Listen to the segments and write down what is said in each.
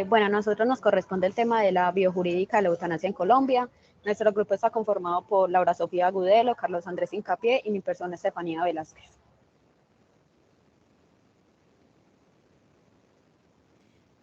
Bueno, a nosotros nos corresponde el tema de la biojurídica de la eutanasia en Colombia. Nuestro grupo está conformado por Laura Sofía Agudelo, Carlos Andrés Incapié y mi persona Estefanía Velázquez.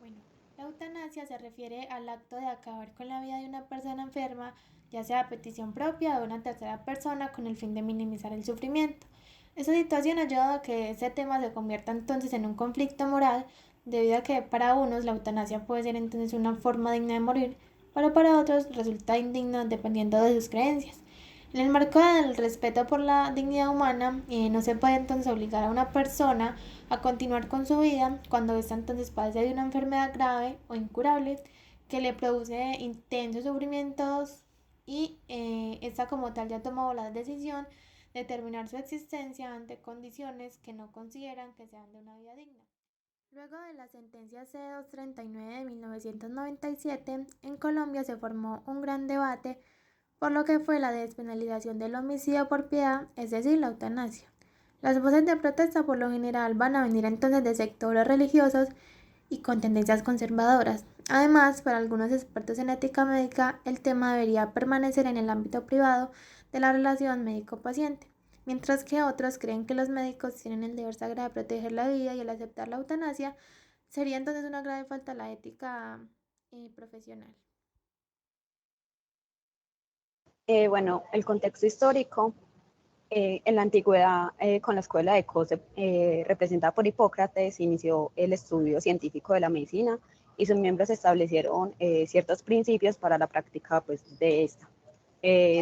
Bueno, la eutanasia se refiere al acto de acabar con la vida de una persona enferma, ya sea a petición propia o de una tercera persona, con el fin de minimizar el sufrimiento. Esta situación ha llevado a que ese tema se convierta entonces en un conflicto moral, debido a que para unos la eutanasia puede ser entonces una forma digna de morir, pero para otros resulta indigno dependiendo de sus creencias. En el marco del respeto por la dignidad humana, no se puede entonces obligar a una persona a continuar con su vida cuando ésta entonces padece de una enfermedad grave o incurable que le produce intensos sufrimientos y esta como tal ya ha tomado la decisión de terminar su existencia ante condiciones que no consideran que sean de una vida digna. Luego de la sentencia C-239 de 1997, en Colombia se formó un gran debate por lo que fue la despenalización del homicidio por piedad, es decir, la eutanasia. Las voces de protesta por lo general van a venir entonces de sectores religiosos y con tendencias conservadoras. Además, para algunos expertos en ética médica, el tema debería permanecer en el ámbito privado de la relación médico-paciente, mientras que otros creen que los médicos tienen el deber sagrado de proteger la vida y al aceptar la eutanasia sería entonces una grave falta a la ética profesional. Bueno, el contexto histórico. En la antigüedad, con la escuela de Cos, representada por Hipócrates, inició el estudio científico de la medicina y sus miembros establecieron ciertos principios para la práctica pues, de esta,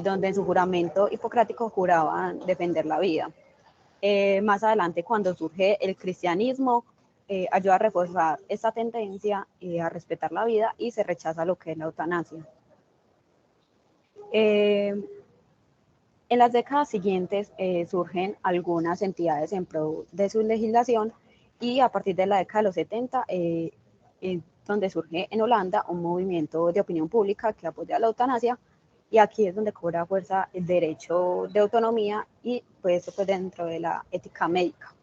donde en su juramento hipocrático juraban defender la vida. Más adelante, cuando surge el cristianismo, ayuda a reforzar esta tendencia a respetar la vida y se rechaza lo que es la eutanasia. Eh, En las décadas siguientes surgen algunas entidades en pro de su legislación y a partir de la década de los 70, donde surge en Holanda un movimiento de opinión pública que apoya la eutanasia y aquí es donde cobra fuerza el derecho de autonomía y pues eso pues dentro de la ética médica.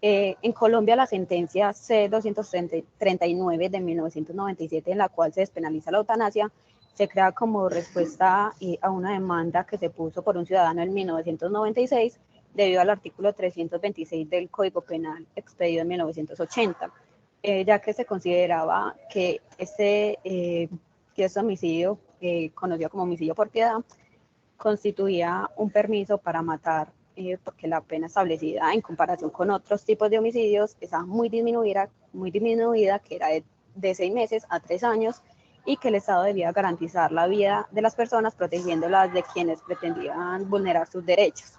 En Colombia la sentencia C-239 de 1997, en la cual se despenaliza la eutanasia, se crea como respuesta a una demanda que se puso por un ciudadano en 1996 debido al artículo 326 del Código Penal expedido en 1980, ya que se consideraba que este homicidio, conocido como homicidio por piedad, constituía un permiso para matar, porque la pena establecida en comparación con otros tipos de homicidios estaba muy disminuida, que era de 6 meses a 3 años, y que el Estado debía garantizar la vida de las personas, protegiéndolas de quienes pretendían vulnerar sus derechos.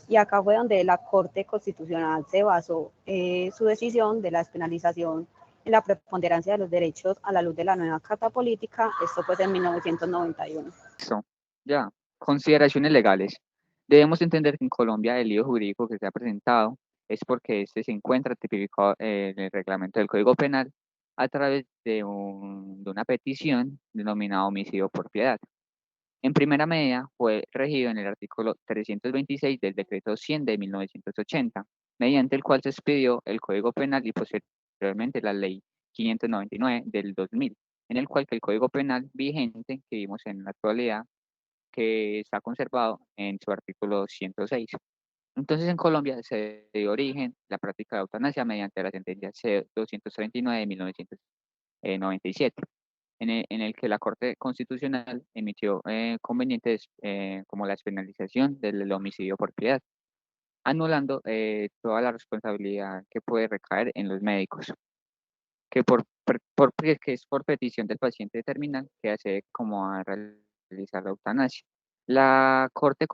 Y acá fue donde la Corte Constitucional se basó su decisión de la despenalización en la preponderancia de los derechos a la luz de la nueva Carta Política, esto pues en 1991. Listo. Ya. Consideraciones legales. Debemos entender que en Colombia el lío jurídico que se ha presentado es porque este se encuentra tipificado en el reglamento del Código Penal a través de una petición denominada homicidio por piedad. En primera medida fue regido en el artículo 326 del decreto 100 de 1980, mediante el cual se expidió el Código Penal y posteriormente la ley 599 del 2000, en el cual que el Código Penal vigente que vimos en la actualidad, que está conservado en su artículo 106. Entonces en Colombia se dio origen la práctica de eutanasia mediante la sentencia C-239 de 1997 en el que la Corte Constitucional emitió convenientes como la despenalización del homicidio por piedad, anulando toda la responsabilidad que puede recaer en los médicos, que que es por petición del paciente terminal que hace como a realizar la eutanasia. La Corte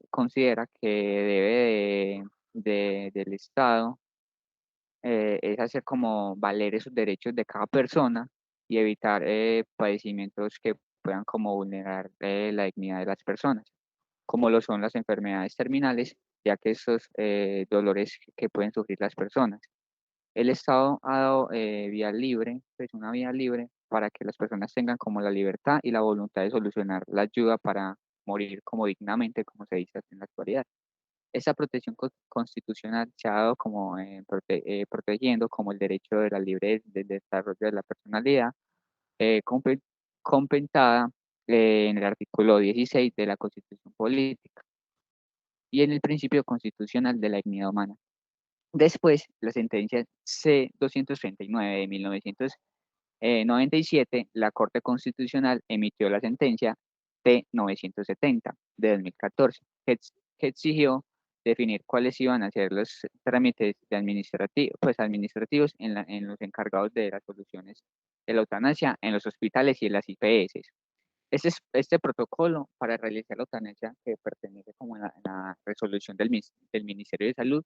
considera que debe del Estado es hacer como valer esos derechos de cada persona y evitar padecimientos que puedan como vulnerar la dignidad de las personas, como lo son las enfermedades terminales, ya que esos dolores que pueden sufrir las personas. El Estado ha dado vía libre, pues una vía libre para que las personas tengan como la libertad y la voluntad de solucionar la ayuda para morir como dignamente, como se dice en la actualidad. Esa protección constitucional se ha dado como protegiendo como el derecho de la libre del desarrollo de la personalidad, complementada en el artículo 16 de la Constitución Política y en el principio constitucional de la dignidad humana. Después, la sentencia C-239 de 1997, la Corte Constitucional emitió la sentencia T-970 de 2014, que exigió definir cuáles iban a ser los trámites administrativos en los encargados de las soluciones de la eutanasia en los hospitales y en las IPS. Este protocolo para realizar la eutanasia, que pertenece como a la resolución del Ministerio de Salud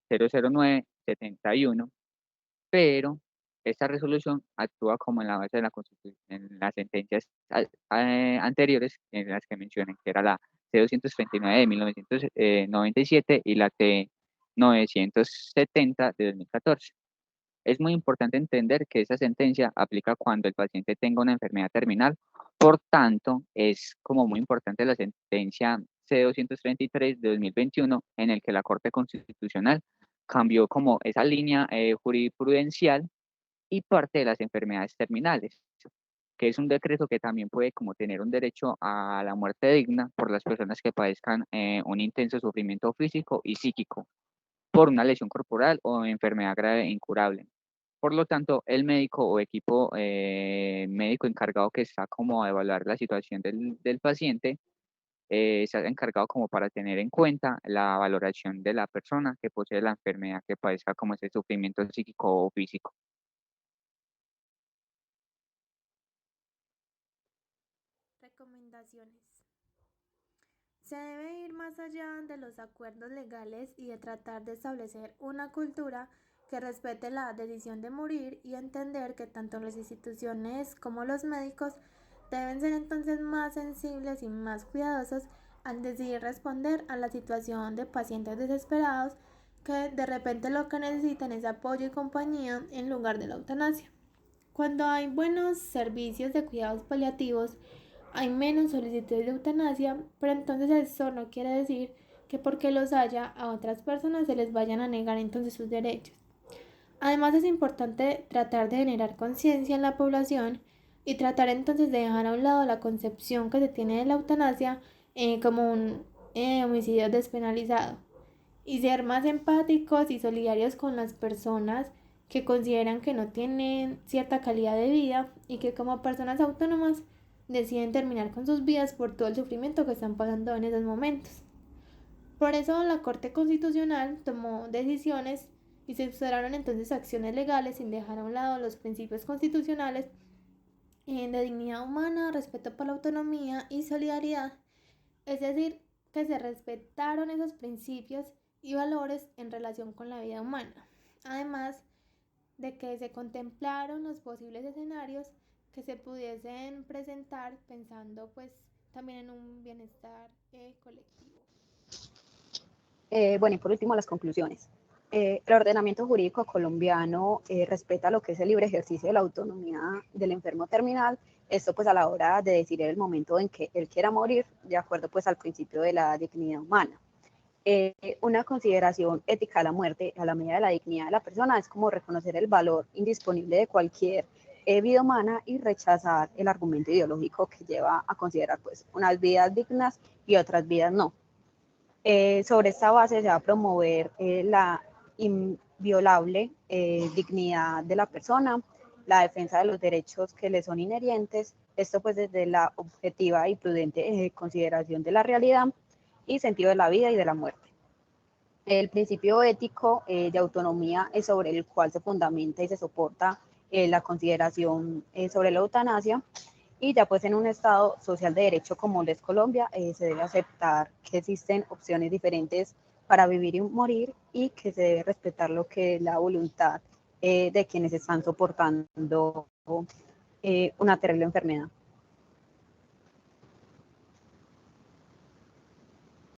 00971, pero esta resolución actúa como en la base de la Constitución, en las sentencias anteriores en las que mencioné, que era la C-239 de 1997 y la T-970 de 2014. Es muy importante entender que esa sentencia aplica cuando el paciente tenga una enfermedad terminal. Por tanto, es como muy importante la sentencia C-233 de 2021, en el que la Corte Constitucional cambió como esa línea jurisprudencial y parte de las enfermedades terminales, que es un decreto que también puede como tener un derecho a la muerte digna por las personas que padezcan un intenso sufrimiento físico y psíquico por una lesión corporal o enfermedad grave e incurable. Por lo tanto, el médico o equipo médico encargado que está como a evaluar la situación del paciente, está encargado como para tener en cuenta la valoración de la persona que posee la enfermedad que padezca como ese sufrimiento psíquico o físico. Recomendaciones. Se debe ir más allá de los acuerdos legales y de tratar de establecer una cultura que respete la decisión de morir y entender que tanto las instituciones como los médicos deben ser entonces más sensibles y más cuidadosos al decidir responder a la situación de pacientes desesperados que de repente lo que necesitan es apoyo y compañía en lugar de la eutanasia. Cuando hay buenos servicios de cuidados paliativos, hay menos solicitudes de eutanasia, pero entonces eso no quiere decir que porque los haya a otras personas se les vayan a negar entonces sus derechos. Además es importante tratar de generar conciencia en la población y tratar entonces de dejar a un lado la concepción que se tiene de la eutanasia como un homicidio despenalizado y ser más empáticos y solidarios con las personas que consideran que no tienen cierta calidad de vida y que como personas autónomas deciden terminar con sus vidas por todo el sufrimiento que están pasando en esos momentos. Por eso la Corte Constitucional tomó decisiones y se usaron entonces acciones legales sin dejar a un lado los principios constitucionales de dignidad humana, respeto por la autonomía y solidaridad. Es decir, que se respetaron esos principios y valores en relación con la vida humana. Además de que se contemplaron los posibles escenarios que se pudiesen presentar pensando pues también en un bienestar colectivo. Bueno, y por último, las conclusiones. El ordenamiento jurídico colombiano respeta lo que es el libre ejercicio de la autonomía del enfermo terminal, esto pues a la hora de decidir el momento en que él quiera morir, de acuerdo pues al principio de la dignidad humana. Una consideración ética a la muerte, a la medida de la dignidad de la persona, es como reconocer el valor indisponible de cualquier vida humana y rechazar el argumento ideológico que lleva a considerar pues unas vidas dignas y otras vidas no. Sobre esta base se va a promover la inviolable dignidad de la persona, la defensa de los derechos que le son inherentes, esto pues desde la objetiva y prudente consideración de la realidad y sentido de la vida y de la muerte. El principio ético de autonomía es sobre el cual se fundamenta y se soporta la consideración sobre la eutanasia, y ya pues en un estado social de derecho como lo es Colombia, se debe aceptar que existen opciones diferentes para vivir y morir y que se debe respetar lo que es la voluntad de quienes están soportando una terrible enfermedad.